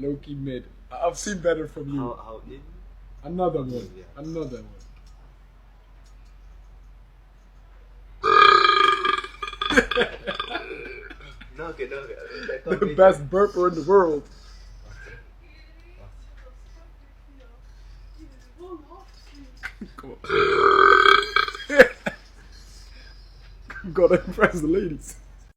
Low-key mid. I've seen better from you. How in? Another one. Yeah. Another one. No, okay. The best burper in the world. Come on. Gotta impress the ladies.